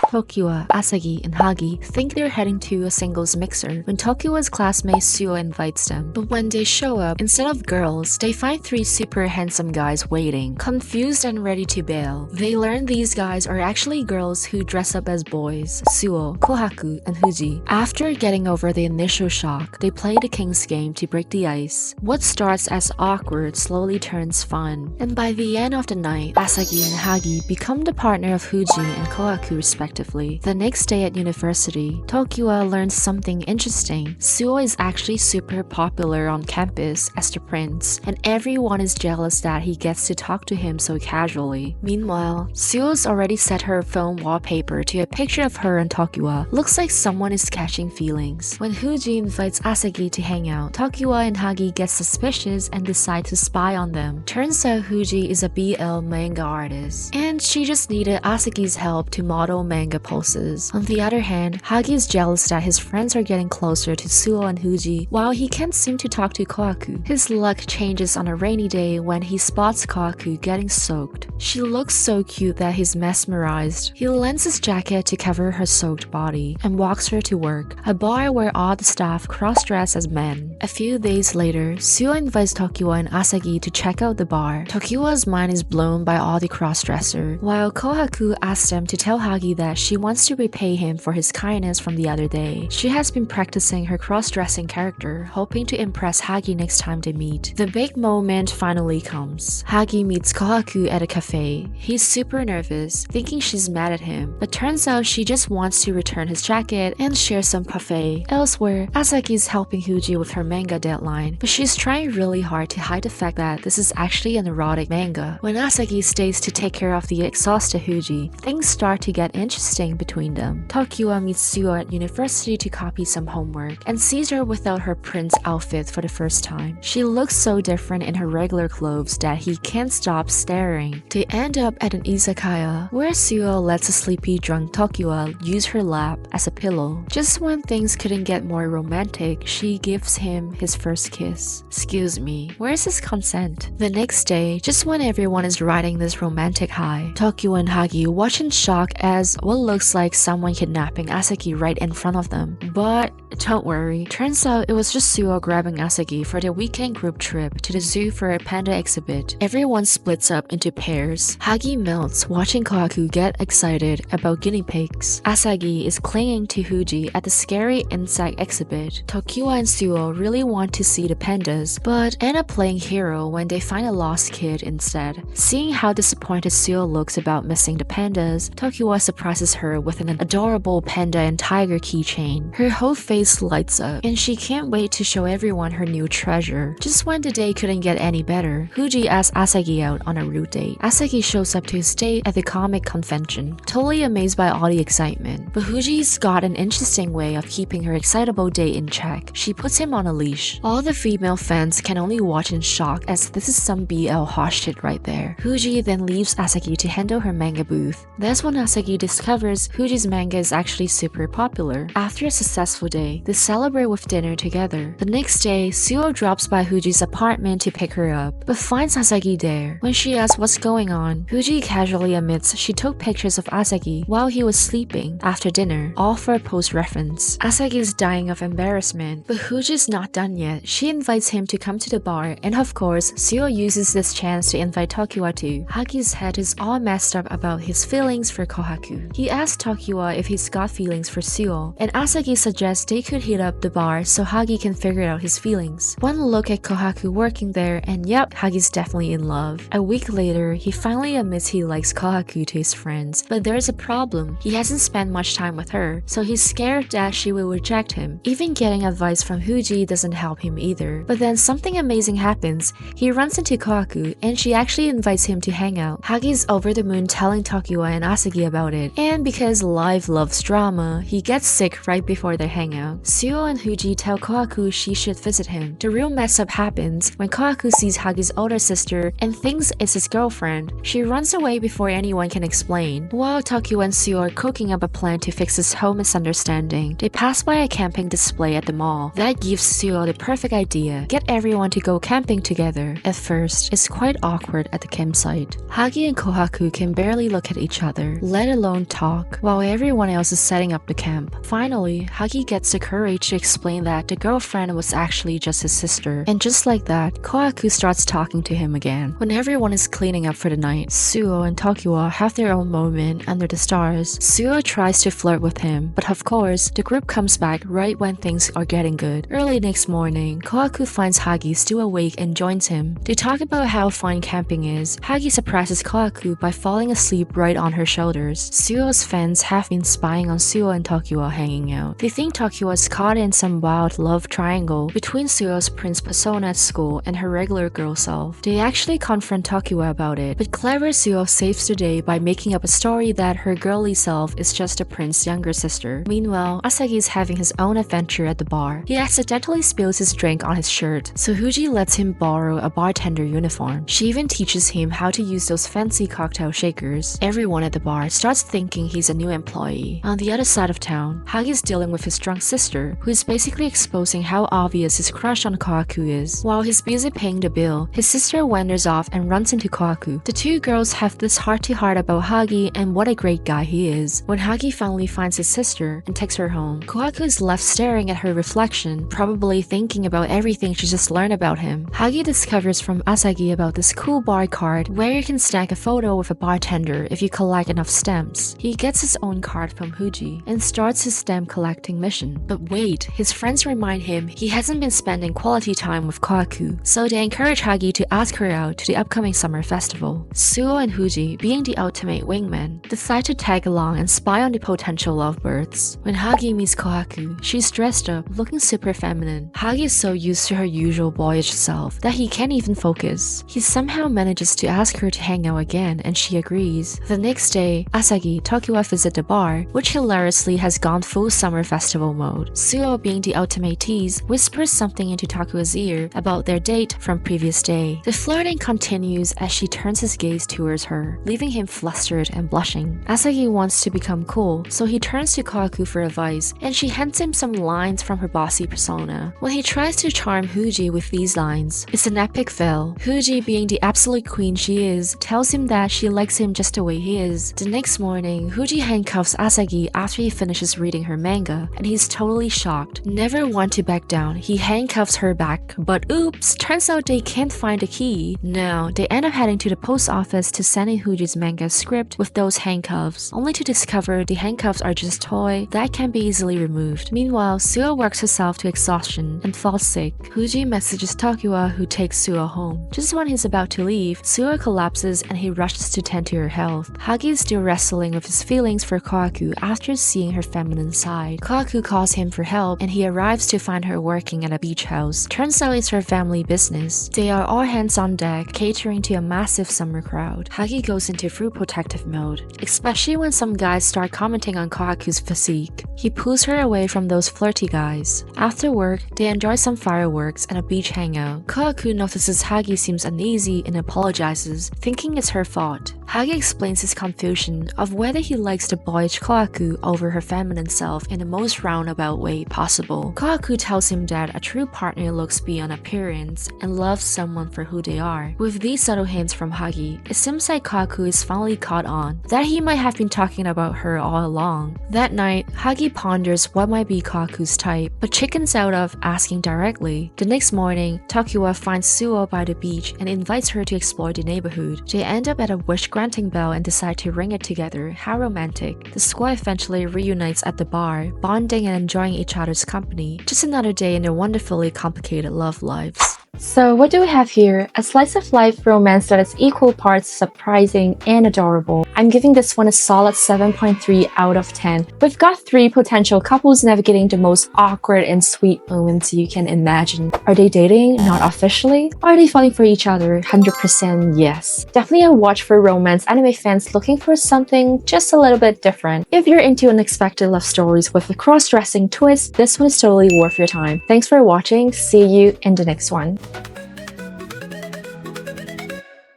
Tokiwa, Asagi, and Hagi think they're heading to a singles mixer when Tokiwa's classmate Suo invites them. But when they show up, instead of girls, they find three super handsome guys waiting, confused and ready to bail. They learn these guys are actually girls who dress up as boys, Suo, Kohaku, and Fuji. After getting over the initial shock, they play the King's Game to break the ice. What starts as awkward slowly turns fun, and by the end of the night, Asagi and Hagi become the partner of Fuji and Kohaku respectively. The next day at university, Tokiwa learns something interesting. Suo is actually super popular on campus as the prince, and everyone is jealous that he gets to talk to him so casually. Meanwhile, Suo's already set her phone wallpaper to a picture of her and Tokiwa. Looks like someone is catching feelings. When Fuji invites Asagi to hang out, Tokiwa and Hagi get suspicious and decide to spy on them. Turns out Fuji is a BL manga artist, and she just needed Asagi's help to model manga poses. On the other hand, Hagi is jealous that his friends are getting closer to Suo and Fuji while he can't seem to talk to Kohaku. His luck changes on a rainy day when he spots Kohaku getting soaked. She looks so cute that he's mesmerized. He lends his jacket to cover her soaked body and walks her to work, a bar where all the staff cross-dress as men. A few days later, Suo invites Tokiwa and Asagi to check out the bar. Tokiwa's mind is blown by all the cross-dresser, while Kohaku asks them to tell Hagi that she wants to repay him for his kindness from the other day. She has been practicing her cross-dressing character, hoping to impress Hagi next time they meet. The big moment finally comes. Hagi meets Kohaku at a cafe. He's super nervous, thinking she's mad at him, but turns out she just wants to return his jacket and share some parfait. Elsewhere, Asagi is helping Fuji with her manga deadline, but she's trying really hard to hide the fact that this is actually an erotic manga. When Asagi stays to take care of the exhausted Fuji, things start to get interesting between them. Tokiwa meets Suo at university to copy some homework and sees her without her prince outfit for the first time. She looks so different in her regular clothes that he can't stop staring. They end up at an izakaya where Suo lets a sleepy drunk Tokiwa use her lap as a pillow. Just when things couldn't get more romantic, she gives him his first kiss. Excuse me, where's his consent? The next day, just when everyone is riding this romantic high, Tokiwa and Hagi watch in shock as what looks like someone kidnapping Asagi right in front of them. But don't worry, turns out it was just Suo grabbing Asagi for the weekend group trip to the zoo for a panda exhibit. Everyone splits up into pairs. Hagi melts watching Kohaku get excited about guinea pigs. Asagi is clinging to Fuji at the scary insect exhibit. Tokiwa and Suo really want to see the pandas, but end up playing hero when they find a lost kid instead. Seeing how disappointed Suo looks about missing the pandas, Tokiwa surprises her with an adorable panda and tiger keychain. Her whole face lights up, and she can't wait to show everyone her new treasure. Just when the day couldn't get any better, Fuji asks Asagi out on a rude date. Asagi shows up to his date at the comic convention, totally amazed by all the excitement. But Fuji's got an interesting way of keeping her excitable date in check. She puts him on a leash. All the female fans can only watch in shock as this is some BL hot shit right there. Fuji then leaves Asagi to handle her manga booth. That's when Asagi discovers Fuji's manga is actually super popular. After a successful day, they celebrate with dinner together. The next day, Suo drops by Fuji's apartment to pick her up, but finds Asagi there. When she asks what's going on, Fuji casually admits she took pictures of Asagi while he was sleeping after dinner, all for a post reference. Asagi is dying of embarrassment, but Fuji's not done yet. She invites him to come to the bar, and of course, Suo uses this chance to invite Tokiwa too. Hagi's head is all messed up about his feelings for Kohaku. He asks Tokiwa if he's got feelings for Suo, and Asagi suggests they could hit up the bar so Hagi can figure out his feelings. One look at Kohaku working there, and yep, Hagi's definitely in love. A week later, he finally admits he likes Kohaku to his friends, but there's a problem. He hasn't spent much time with her, so he's scared that she will reject him. Even getting advice from Fuji doesn't help him either. But then something amazing happens. He runs into Kohaku, and she actually invites him to hang out. Hagi's over the moon telling Tokiwa and Asagi about it, and because life loves drama, he gets sick right before they hang out. out. Suo and Huji tell Kohaku she should visit him. The real mess up happens when Kohaku sees Hagi's older sister and thinks it's his girlfriend. She runs away before anyone can explain. While Tokyo and Suo are cooking up a plan to fix this whole misunderstanding, they pass by a camping display at the mall. That gives Suo the perfect idea: get everyone to go camping together. At first, it's quite awkward at the campsite. Hagi and Kohaku can barely look at each other, let alone talk, while everyone else is setting up the camp. Finally, Hagi gets the courage to explain that the girlfriend was actually just his sister. And just like that, Kohaku starts talking to him again. When everyone is cleaning up for the night, Suo and Tokyo have their own moment under the stars. Suo tries to flirt with him, but of course, the group comes back right when things are getting good. Early next morning, Kohaku finds Hagi still awake and joins him. They talk about how fun camping is. Hagi surprises Kohaku by falling asleep right on her shoulders. Suo's fans have been spying on Suo and Tokyo hanging out. They think Tokyo is caught in some wild love triangle between Suo's prince persona at school and her regular girl self. They actually confront Tokyo about it, but clever Suo saves the day by making up a story that her girly self is just a prince's younger sister. Meanwhile, Asagi is having his own adventure at the bar. He accidentally spills his drink on his shirt, so Huji lets him borrow a bartender uniform. She even teaches him how to use those fancy cocktail shakers. Everyone at the bar starts thinking he's a new employee. On the other side of town, Hagi is dealing with his drunk sister, who is basically exposing how obvious his crush on Kohaku is. While he's busy paying the bill, his sister wanders off and runs into Kohaku. The two girls have this heart-to-heart about Hagi and what a great guy he is. When Hagi finally finds his sister and takes her home, Kohaku is left staring at her reflection, probably thinking about everything she just learned about him. Hagi discovers from Asagi about this cool bar card where you can snag a photo with a bartender if you collect enough stamps. He gets his own card from Huji and starts his stamp collecting mission. But wait, his friends remind him he hasn't been spending quality time with Kohaku, so they encourage Hagi to ask her out to the upcoming summer festival. Suo and Huji, being the ultimate wingmen, decide to tag along and spy on the potential lovebirds. When Hagi meets Kohaku, she's dressed up, looking super feminine. Hagi is so used to her usual boyish self that he can't even focus. He somehow manages to ask her to hang out again, and she agrees. The next day, Asagi, Tokyo visit the bar, which hilariously has gone full summer festival mode. Suo, being the ultimate tease, whispers something into Tokyo's ear about their date from previous day. The flirting continues as she turns his gaze towards her, leaving him flustered and blushing. Asagi wants to become cool, so he turns to Kohaku for advice, and she hands him some lines from her bossy persona. When he tries to charm Huji with these lines, it's an epic fail. Huji, being the absolute queen she is, tells him that she likes him just the way he is. The next morning, Huji handcuffs Asagi after he finishes reading her manga, and he's totally shocked. Never one to back down, he handcuffs her back, but oops, turns out they can't find the key. Now, they end up heading to the post office to send in Huji's manga script with those handcuffs, only to discover the handcuffs are just toy that can be easily removed. Meanwhile, Suo works herself to exhaustion and falls sick. Huji messages Tokyo, who takes Suo home. Just when he's about to leave, Suo collapses and he rushes to tend to her health. Hagi is still wrestling with his feelings for Kohaku after seeing her feminine side. Kohaku calls him for help and he arrives to find her working at a beach house. Turns out it's her family business. They are all hands on deck, catering to a massive summer crowd. Hagi goes into full protective mode, especially when some guys start commenting on Kohaku's physique. He pulls her away from those flirty guys. After work, they enjoy some fireworks and a beach hangout. Kohaku notices Hagi seems uneasy and apologizes, thinking it's her fault. Hagi explains his confusion of whether he likes the boyish Kohaku over her feminine self in the most roundabout way possible. Kohaku tells him that a true partner looks beyond appearance and loves someone for who they are. With these subtle hints from Hagi, it seems like Kohaku is finally caught on that he might have been talking about her all along. That night, Hagi ponders what might be Kohaku's type, but chickens out of asking directly. The next morning, Tokyo finds Suo by the beach and invites her to explore the neighborhood. They end up at a wish-granting bell and decide to ring it together. How romantic. The squad eventually reunites at the bar, bonding and enjoying each other's company. Just another day in their wonderfully complicated love lives. So what do we have here? A slice of life romance that is equal parts surprising and adorable. I'm giving this one a solid 7.3 out of 10. We've got 3 potential couples navigating the most awkward and sweet moments you can imagine. Are they dating? Not officially. Are they falling for each other? 100% yes. Definitely a watch for romance anime fans looking for something just a little bit different. If you're into unexpected love stories with a cross-dressing twist, this one is totally worth your time. Thanks for watching. See you in the next one.